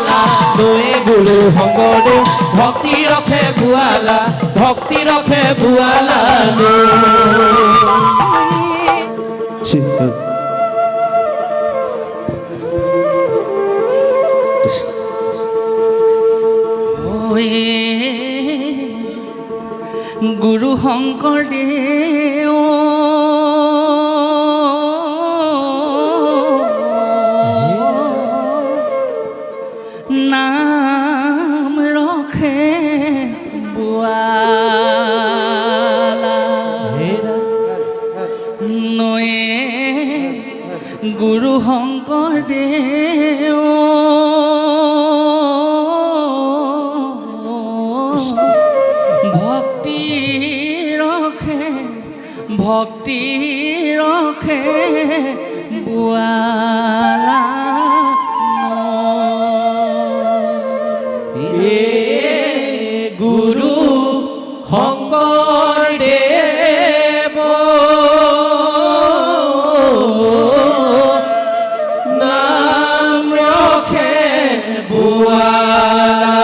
ভুৱালা নয়ে গুৰু শংকৰদেৱ ভক্তি ৰখে ভুৱালা ভক্তি ৰখে ভুৱালা গুৰু শংকৰদেৱ নাম ৰখে ভুৱালা নয়ে গুৰু শংকৰদেৱ ভক্তি ৰখে ভুৱালা গুৰু শংকৰদেৱ নাম ৰখে ভুৱালা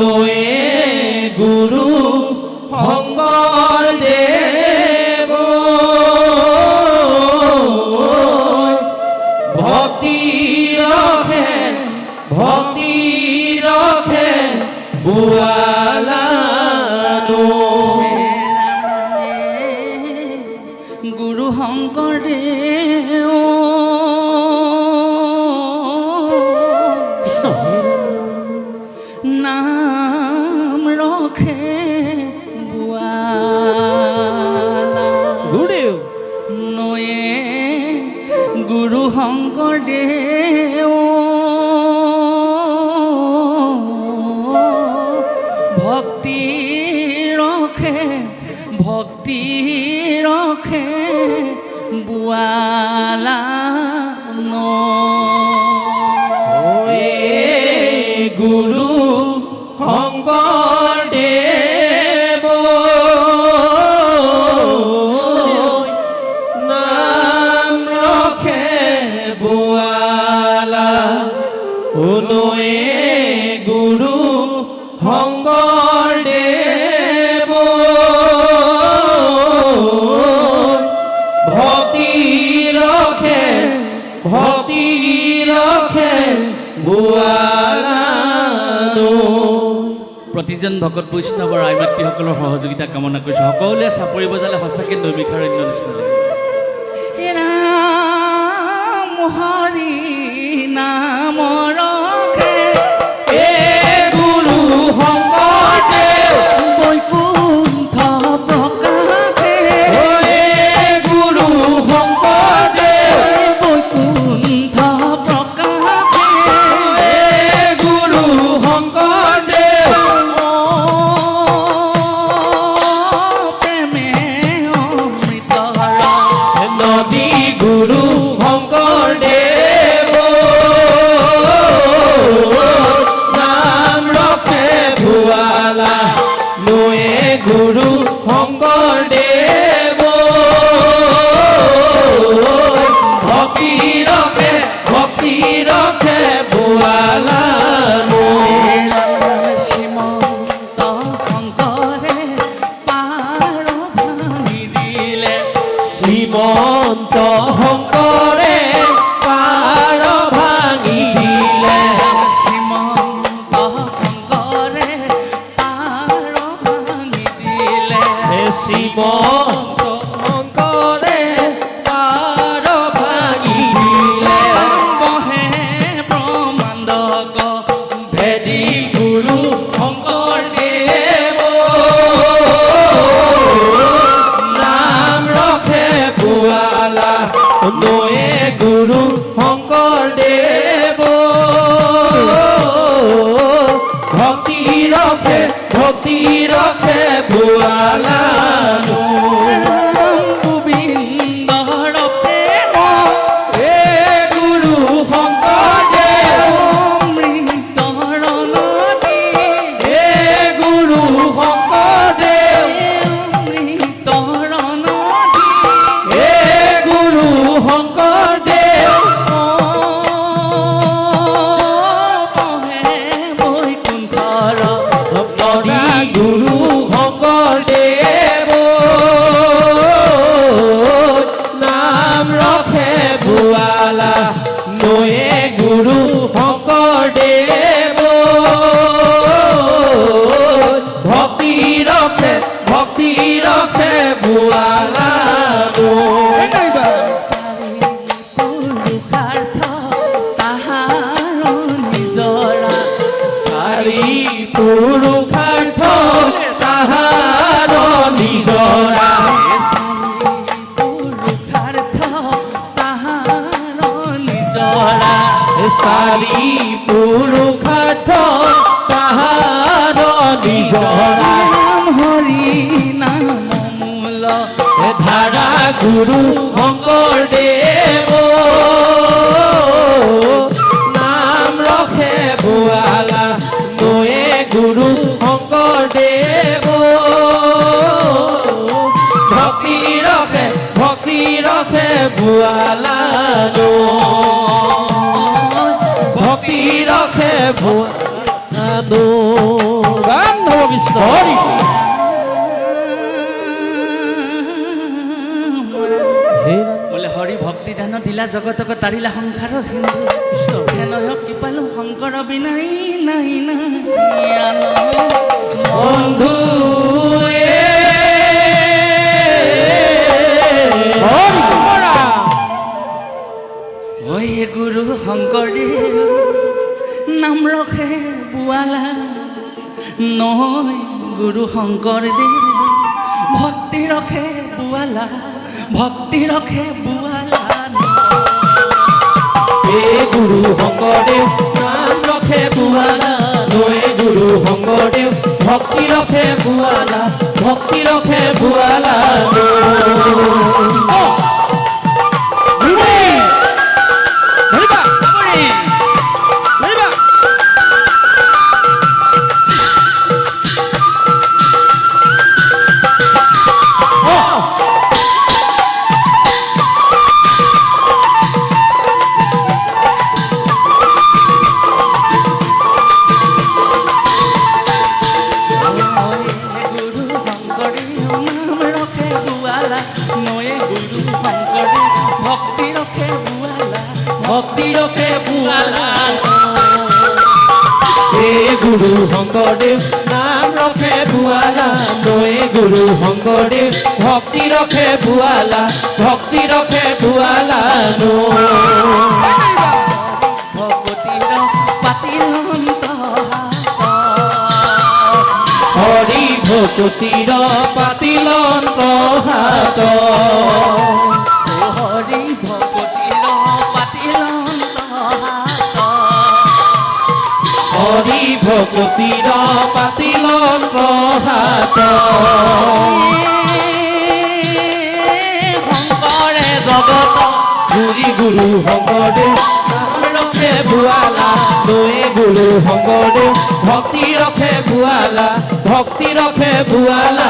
নয়ে গুৰু শংকৰদেৱ ভক্তি ৰখে ভুৱালা গুৰু শংকৰদেৱ কৃষ্ণ নাম ৰখে ভুৱালা গুৰুদেৱ নয়ে গুৰু শংকৰদেৱ ভক্তি ৰখে ভুৱালা গুৰু শংকৰদেৱ নাম ৰখে ভুৱালা নয়ে গুৰু শংকৰদেৱ ভক্তি ৰখে ভুৱালা প্ৰতিজন ভকত বৈষ্ণৱৰ আই মাতৃসকলৰ সহযোগিতা কামনা কৰিছোঁ। সকলোৱে চাপৰি বজালে সঁচাকৈ নৈমিষাৰণ্য নিচিনা লাগে। ৰাম হৰি নাম ৰখে গুৰু শংকৰদেৱ বৈকুণ্ঠ প্ৰকাশে গুৰু শংকৰদেৱ বৈকুণ্ঠ প্ৰকাশে গুৰু শংকৰদেৱ প্ৰেমে অমৃত নদী গুৰু শংকৰদেৱ নাম ৰখে ভুৱালা নয়ে গুৰু শংকৰদেৱ ভক্তি ৰখে ভুৱালা শ্ৰীমন্ত শংকৰে পাৰ ভাঙি দিলে শ্ৰীমন্ত শংকৰে পাৰ ভাঙি দিলে শ্ৰীমন্ত শংকৰে পাৰ ভাঙি দিলে শ্ৰীমন্ত শংকৰে পাৰ ভাঙি দিলে বহে ব্ৰহ্মাণ্ডক ভেদি গুৰু শংকৰদেৱ নাম ৰখে ভুৱালা নয়ে গুৰু শংকৰদেৱ ভক্তি ৰখে ভুৱালা গোবিন্দৰ প্ৰেম গুৰু শংকৰদেৱ অমৃতৰ পুৰুষাৰ্থ তাহাৰ নিজৰা নাম হৰি নাম মূল ধাৰা গুৰু শংকৰদেৱ নাম ৰখে বোৱালা নয়ে গুৰু শংকৰদেৱ ভক্তি ৰখে বোৱালা ভক্তি ৰখে বোৱালা ৰাম কৃষ্ণ হৰি বোলে হৰি ভক্তি দান দিলা জগতক তাৰিলা সংসাৰ হিন্দু কৃষ্ণ হেনয় কৃপালু শংকৰ বিনাই নাই নাই আন বন্ধু ঐ গুৰু শংকৰদেৱ নাম ৰখে বোৱালা নৈ গুৰু শংকৰদেৱ ভক্তি ৰখে বোৱালা ভক্তি ৰখে বোৱালা হে গুৰু শংকৰদেৱ নাম ৰখে বোৱালা নৈ গুৰু শংকৰদেৱ ভক্তি ৰখে বোৱালা ভক্তি ৰখে বোৱালা ভক্তি ৰখে বোৱালা হে গুৰু শংকৰদেৱ নাম ৰখে বোৱালা নয়ে গুৰু শংকৰদেৱ ভক্তি ৰখে বোৱালা ভক্তি ৰখে বোৱালা ভকতিৰ পাতিলন্ত হৰি ভকতিৰ পাতিলন্ত হাত হৰি ভকতিৰ পাতিলন্ত হৰি ভকতিৰ পাতিলন্ত হাত শংকৰে জগত গুৰি গুৰু শংকৰদেৱ নাম ৰখে বোৱালা নয়ে গুৰু শংকৰদেৱ ভক্তি ৰখে বোৱালা ভক্তি ৰখে বোৱালা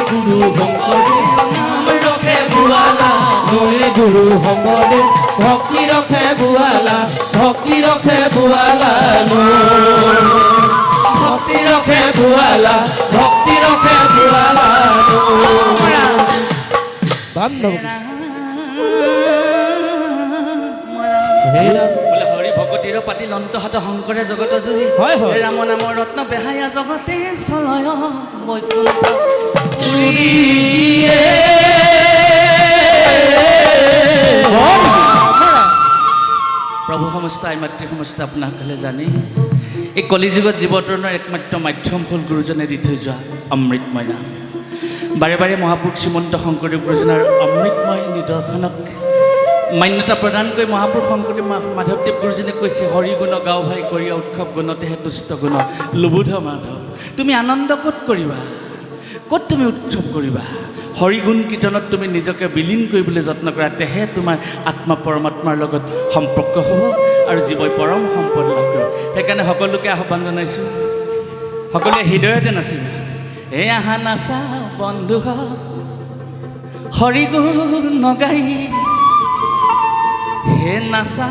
গুৰু শংকৰদেৱ নাম ৰখে বোৱালা নয়ে গুৰু শংকৰদেৱ ভক্তি ৰখে বোৱালা ভক্তি ৰখে বোৱালা ভক্তি ৰখে বোৱালা ভক্তি ৰখে বোৱালা বোলে হৰি ভকতিৰ পাতিলন্ত হাত শংকৰে জগত জুৰি হয়, হয়। হে ৰাম নামৰ ৰত্ন বেহায়া জগতে চলয় বৈকুণ্ঠ প্ৰভু সমস্ত আই মাতৃ সমস্ত আপোনাসকলে জানে এই কলিযুগত জীৱতৰণৰ একমাত্ৰ মাধ্যম হ'ল গুৰুজনে দি থৈ যোৱা অমৃতময় নাম বাৰে বাৰে মহাপুৰুষ শ্ৰীমন্ত শংকৰদেৱ গুৰুজনাৰ অমৃতময় নিদৰ্শনক মান্যতা প্ৰদান কৰি মহাপুৰুষ শংকৰদেৱ মাধৱদেৱ গুৰুজনে কৈছে হৰি গুণ গাঁও ভাই কৰিয়া উৎসৱ গুণতেহে তুষ্ট গুণ লুবুধ মাধৱ তুমি আনন্দ ক'ত কৰিবা ক'ত তুমি উৎসৱ কৰিবা হৰি গুণ কীৰ্তনত তুমি নিজকে বিলীন কৰিবলৈ যত্ন কৰা তেহে তোমাৰ আত্মা পৰমাত্মাৰ লগত সম্পৰ্ক হ'ব আৰু জীৱই পৰম সম্পদ লাভ কৰিব সেইকাৰণে সকলোকে আহ্বান জনাইছোঁ সকলোৱে হৃদয়তে নাচিব এই আহা নাচা বন্ধু হৰি গুণ নগাই হে নাচা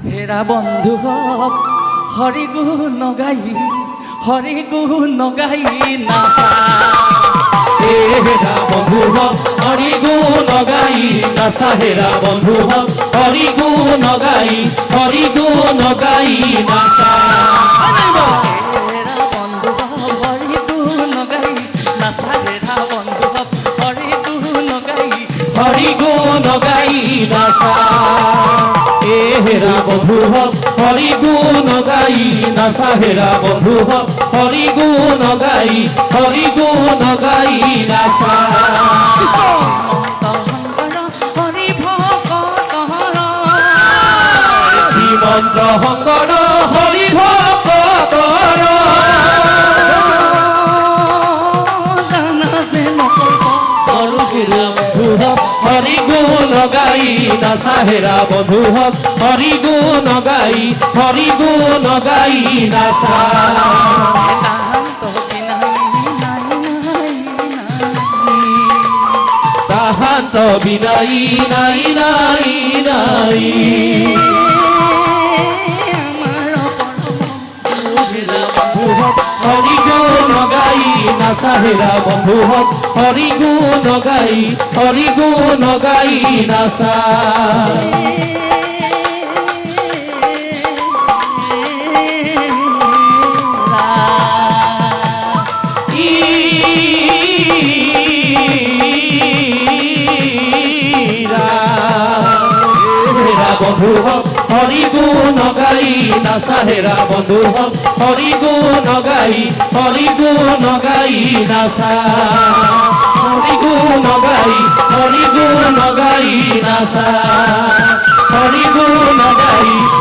হেৰা বন্ধু হৰি গুণ নগাই নাচা হেৰা বন্ধু হৰি গুণ গাই নাচা হেৰা বন্ধু হৰি গুণ গাই নাচা হেৰা বন্ধু হৰি গুণ গাই নাচা হেৰা বন্ধু হৰি গুণ গাই হৰি গুণ গাই নাচা হেৰা বন্ধু হক হৰি গুণ গাই নাচা হেৰা বন্ধু হক হৰি গুণ গাই নাচা শ্ৰীমন্ত শংকৰ হৰি ভকতৰ হৰি গুণ গাই নাচা হেৰা বন্ধু হক হৰি গুণ গাই নাচা তাহান্ত বিনাই নাই নাই নাই হৰি গুণ গাই নাচা হেৰা বন্ধু হক হৰি গুণ গাই নাচা বন্ধু হক হৰি গুণ গাই নাচা হেৰা বন্ধু হক হৰি গুণ গাই নাচা হৰি গুণ গাই নাচা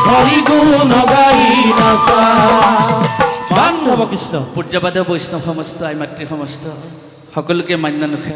হৰি গুণ গাই নাচা বান্ধৱ কৃষ্ণ পূজ্যবাদ বৈষ্ণৱ সমস্ত আই মাতৃ সমস্ত সকলোকে মান্য নোখে